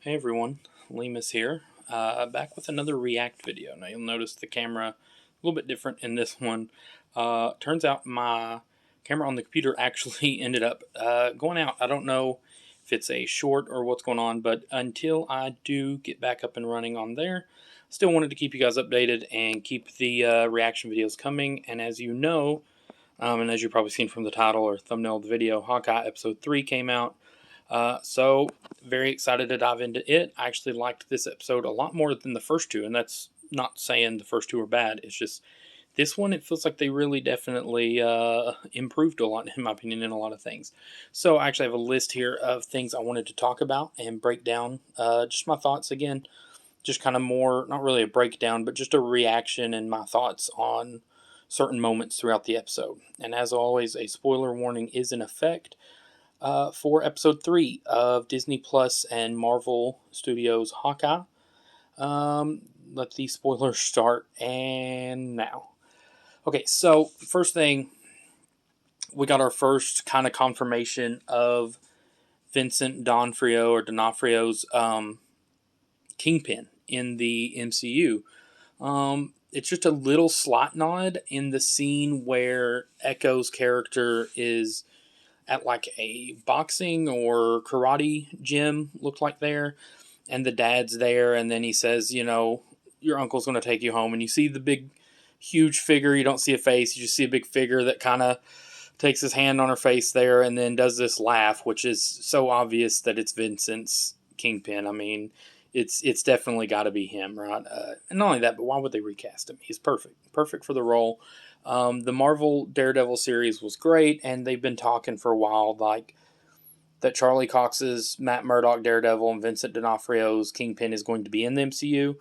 Hey everyone, Leemus here, back with another React video. Now you'll notice the camera a little bit different in this one. Turns out my camera on the computer actually ended up going out. I don't know if it's a short or what's going on, but until I do get back up and running on there, still wanted to keep you guys updated and keep the reaction videos coming. And as you know, and as you've probably seen from the title or thumbnail of the video, Hawkeye Episode 3 came out. So very excited to dive into it. I actually liked this episode a lot more than the first two, and that's not saying the first two are bad. It's just this one, it feels like they really definitely improved a lot, in my opinion, in a lot of things. So I actually have a list here of things I wanted to talk about and break down. Just my thoughts again, just kind of more, not really a breakdown, but just a reaction and my thoughts on certain moments throughout the episode. And as always, a spoiler warning is in effect for episode 3 of Disney Plus and Marvel Studios Hawkeye. Let the spoilers start and now. Okay, so first thing, we got our first kind of confirmation of Vincent D'Onofrio's Kingpin in the MCU. It's just a little slot nod in the scene where Echo's character is at like a boxing or karate gym, looked like there, and the dad's there, and then he says, you know, your uncle's going to take you home, and you see the big, huge figure. You don't see a face, you just see a big figure that kind of takes his hand on her face there, and then does this laugh, which is so obvious that it's Vincent's Kingpin. I mean, it's definitely got to be him, right? And not only that, but why would they recast him? He's perfect for the role. The Marvel Daredevil series was great, and they've been talking for a while, like that Charlie Cox's Matt Murdock Daredevil and Vincent D'Onofrio's Kingpin is going to be in the MCU.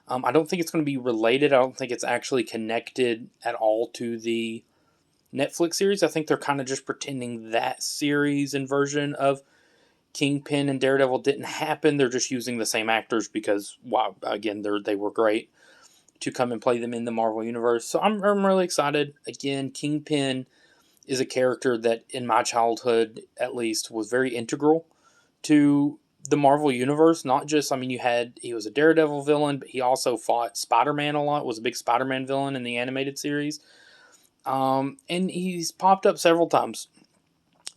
I don't think it's going to be related. I don't think it's actually connected at all to the Netflix series. I think they're kind of just pretending that series and version of Kingpin and Daredevil didn't happen. They're just using the same actors because, wow, again, they were great to come and play them in the Marvel Universe. So I'm really excited. Again, Kingpin is a character that, in my childhood at least, was very integral to the Marvel Universe. Not just, I mean, he was a Daredevil villain, but he also fought Spider-Man a lot, was a big Spider-Man villain in the animated series. And he's popped up several times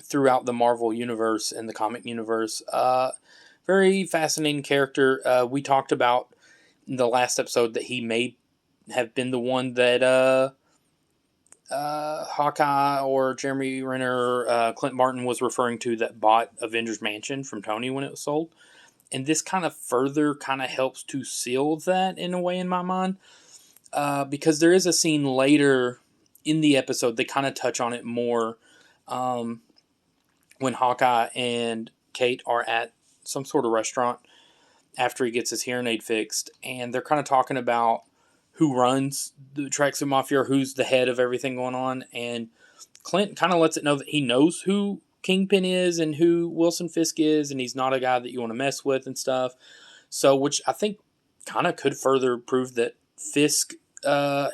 throughout the Marvel Universe and the comic universe. Very fascinating character. We talked about in the last episode that he may have been the one that Hawkeye or Jeremy Renner, Clint Martin was referring to, that bought Avengers Mansion from Tony when it was sold. And this kind of further kind of helps to seal that in a way in my mind. Because there is a scene later in the episode, they kind of touch on it more, when Hawkeye and Kate are at some sort of restaurant after he gets his hearing aid fixed, and they're kind of talking about who runs the Tracksuit Mafia, or who's the head of everything going on, and Clint kind of lets it know that he knows who Kingpin is and who Wilson Fisk is, and he's not a guy that you want to mess with and stuff. So, which I think kind of could further prove that Fisk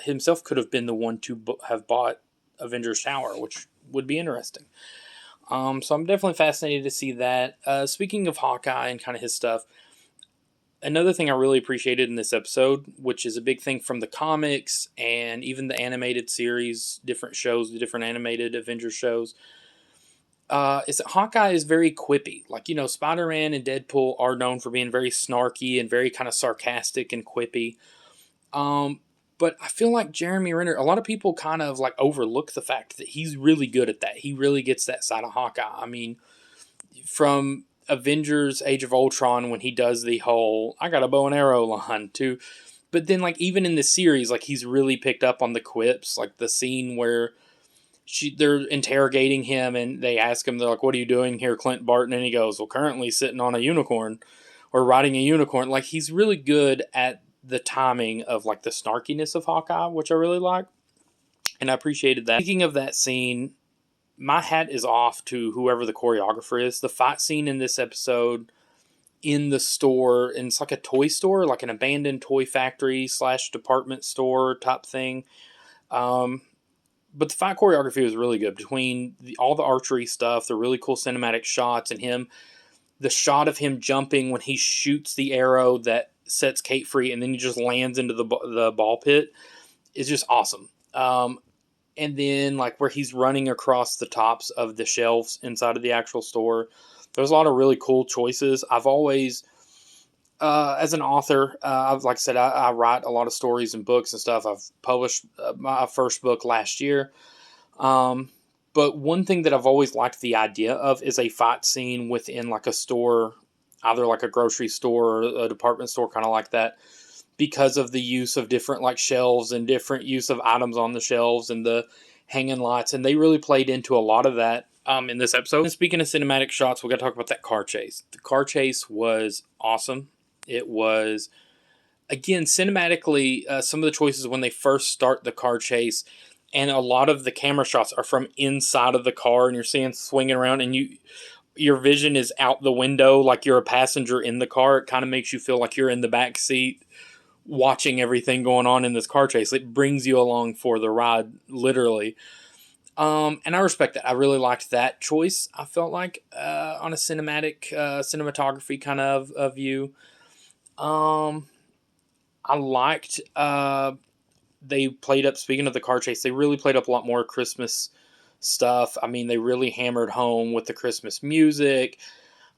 himself could have been the one to have bought Avengers Tower, which would be interesting. So I'm definitely fascinated to see that. Speaking of Hawkeye and kind of his stuff, another thing I really appreciated in this episode, which is a big thing from the comics and even the animated series, different shows, the different animated Avengers shows, is that Hawkeye is very quippy. Like, you know, Spider-Man and Deadpool are known for being very snarky and very kind of sarcastic and quippy. But I feel like Jeremy Renner, a lot of people kind of like overlook the fact that he's really good at that. He really gets that side of Hawkeye. I mean, from Avengers Age of Ultron, when he does the whole I got a bow and arrow line, to, but then like even in the series, like he's really picked up on the quips, like the scene where they're interrogating him and they ask him, they're like, what are you doing here, Clint Barton? And he goes, well, currently sitting on a unicorn or riding a unicorn. Like, he's really good at the timing of like the snarkiness of Hawkeye, which I really like, and I appreciated that. Speaking of that scene, my hat is off to whoever the choreographer is. The fight scene in this episode in the store, and it's like a toy store, like an abandoned toy factory / department store type thing. But the fight choreography was really good between all the archery stuff, the really cool cinematic shots, and him the shot of him jumping when he shoots the arrow that sets Kate free, and then he just lands into the ball pit is just awesome. And then like where he's running across the tops of the shelves inside of the actual store, there's a lot of really cool choices. I've always, as an author, like I said, I write a lot of stories and books and stuff. I've published my first book last year. But one thing that I've always liked the idea of is a fight scene within like a store, either like a grocery store or a department store, kind of like that, because of the use of different like shelves and different use of items on the shelves and the hanging lights. And they really played into a lot of that in this episode. And speaking of cinematic shots, we got to talk about that car chase. The car chase was awesome. It was, again, cinematically, some of the choices when they first start the car chase, and a lot of the camera shots are from inside of the car, and you're seeing swinging around, and your vision is out the window like you're a passenger in the car. It kind of makes you feel like you're in the back seat watching everything going on in this car chase. It brings you along for the ride, literally. And I respect that. I really liked that choice. I felt like on a cinematography kind of view. I liked they played up, speaking of the car chase, they really played up a lot more Christmas stuff. I mean, they really hammered home with the Christmas music,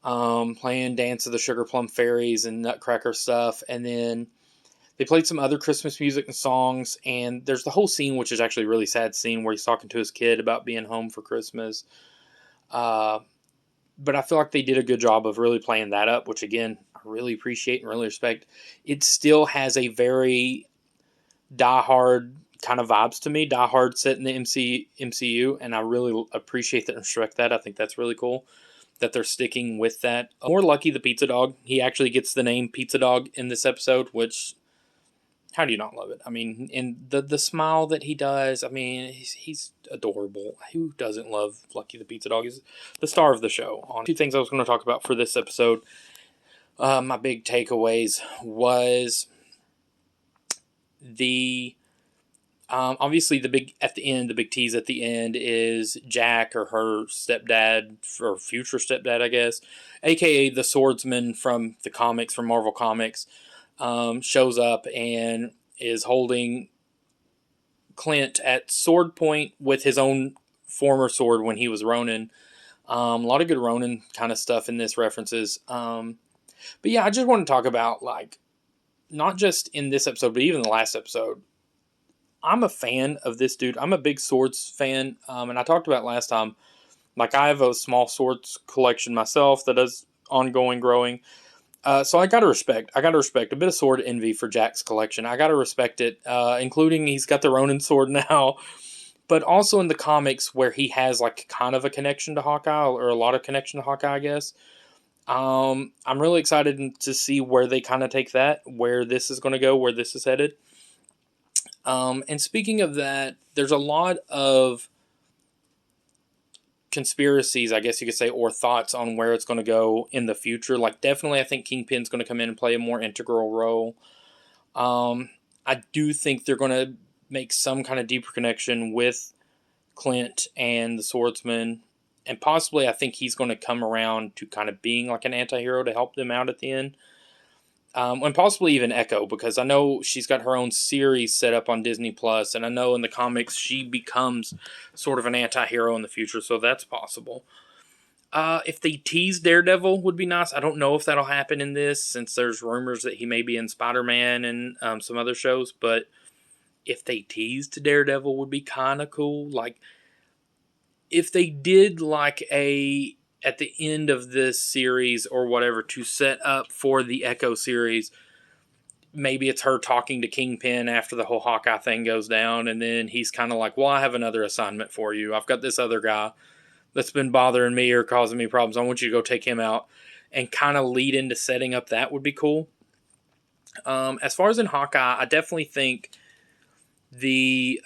playing Dance of the Sugar Plum Fairies and Nutcracker stuff. And then they played some other Christmas music and songs. And there's the whole scene, which is actually a really sad scene, where he's talking to his kid about being home for Christmas. But I feel like they did a good job of really playing that up, which, again, I really appreciate and really respect. It still has a very Die Hard kind of vibes to me. Die Hard set in the MCU, and I really appreciate that and respect that. I think that's really cool that they're sticking with that. More Lucky the Pizza Dog. He actually gets the name Pizza Dog in this episode, which, how do you not love it? I mean, and the smile that he does, I mean, he's adorable. Who doesn't love Lucky the Pizza Dog? He's the star of the show. On two things I was going to talk about for this episode, my big takeaways was the obviously the big tease at the end is Jack, or her stepdad, or future stepdad, I guess, aka the swordsman from the comics, from Marvel Comics, shows up and is holding Clint at sword point with his own former sword when he was Ronin. A lot of good Ronin kind of stuff in this references. But yeah, I just want to talk about, like, not just in this episode, but even the last episode. I'm a fan of this dude. I'm a big swords fan. And I talked about last time, like, I have a small swords collection myself that is ongoing, growing. So I gotta respect a bit of sword envy for Jack's collection. I gotta respect it, including he's got the Ronin sword now, but also in the comics where he has like kind of a connection to Hawkeye, or a lot of connection to Hawkeye, I guess. I'm really excited to see where they kind of take that, where this is going to go, where this is headed. And speaking of that, there's a lot of conspiracies, I guess you could say, or thoughts on where it's going to go in the future. Like, definitely, I think Kingpin's going to come in and play a more integral role. I do think they're going to make some kind of deeper connection with Clint and the swordsman. And possibly, I think he's going to come around to kind of being like an anti-hero to help them out at the end. And possibly even Echo, because I know she's got her own series set up on Disney Plus, and I know in the comics she becomes sort of an anti-hero in the future, so that's possible. If they tease Daredevil, would be nice. I don't know if that'll happen in this, since there's rumors that he may be in Spider-Man and some other shows, but if they teased Daredevil, would be kind of cool. Like, if they did like at the end of this series or whatever, to set up for the Echo series, maybe it's her talking to Kingpin after the whole Hawkeye thing goes down, and then he's kind of like, well, I have another assignment for you. I've got this other guy that's been bothering me or causing me problems. I want you to go take him out, and kind of lead into setting up that would be cool. As far as in Hawkeye, I definitely think the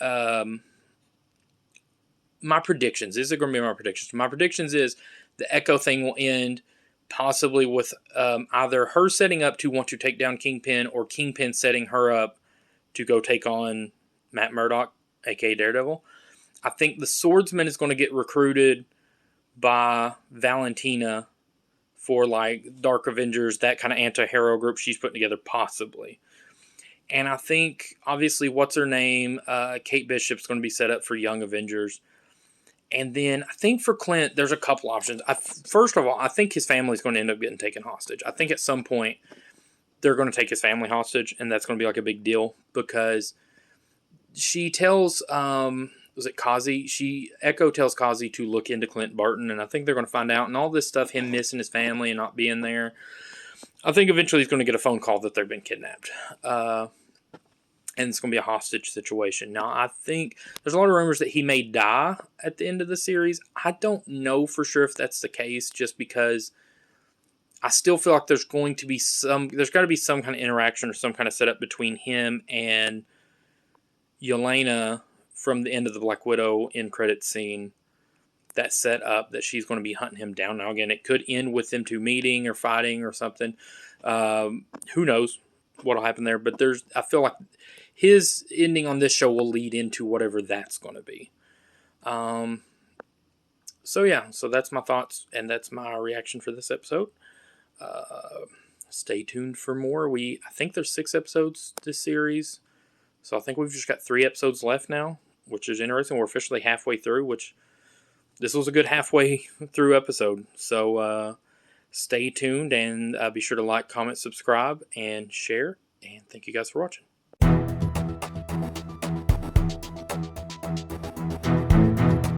my predictions. These are going to be my predictions. My predictions is the Echo thing will end possibly with either her setting up to want to take down Kingpin, or Kingpin setting her up to go take on Matt Murdock, aka Daredevil. I think the swordsman is going to get recruited by Valentina for like Dark Avengers, that kind of anti-hero group she's putting together, possibly. And I think, obviously, what's her name? Kate Bishop's going to be set up for Young Avengers. And then I think for Clint, there's a couple options. First of all, I think his family's going to end up getting taken hostage. I think at some point they're going to take his family hostage, and that's going to be like a big deal because she tells, was it Kazi? Echo tells Kazi to look into Clint Barton, and I think they're going to find out. And all this stuff, him missing his family and not being there, I think eventually he's going to get a phone call that they've been kidnapped. And it's going to be a hostage situation. Now, I think there's a lot of rumors that he may die at the end of the series. I don't know for sure if that's the case, just because I still feel like there's got to be some kind of interaction or some kind of setup between him and Yelena from the end of the Black Widow end credit scene that set up that she's going to be hunting him down. Now, again, it could end with them two meeting or fighting or something. Who knows what'll happen there? But I feel like his ending on this show will lead into whatever that's going to be. So that's my thoughts, and that's my reaction for this episode. Stay tuned for more. I think there's 6 episodes this series, so I think we've just got 3 episodes left now, which is interesting. We're officially halfway through, which this was a good halfway through episode. So stay tuned, and be sure to like, comment, subscribe, and share. And thank you guys for watching.